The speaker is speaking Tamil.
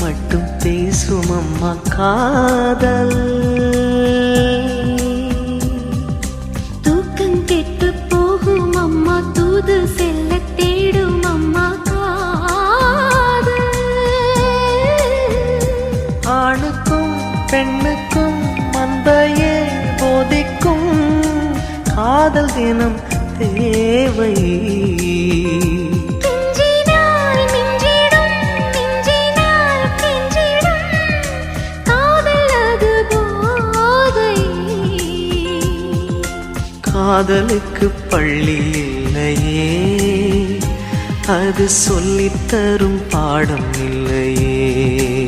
மட்டும் பேசும் அம்மா காதல். தூக்கம் கெட்டு போகும் அம்மா தூது செல்ல தேடும் அம்மா காதல். ஆணுக்கும் பெண்ணுக்கும் அன்பையே போதிக்கும் காதல் தினம் தேவை. காதலுக்கு பள்ளி இல்லையே, அது சொல்லித்தரும் பாடம் இல்லையே.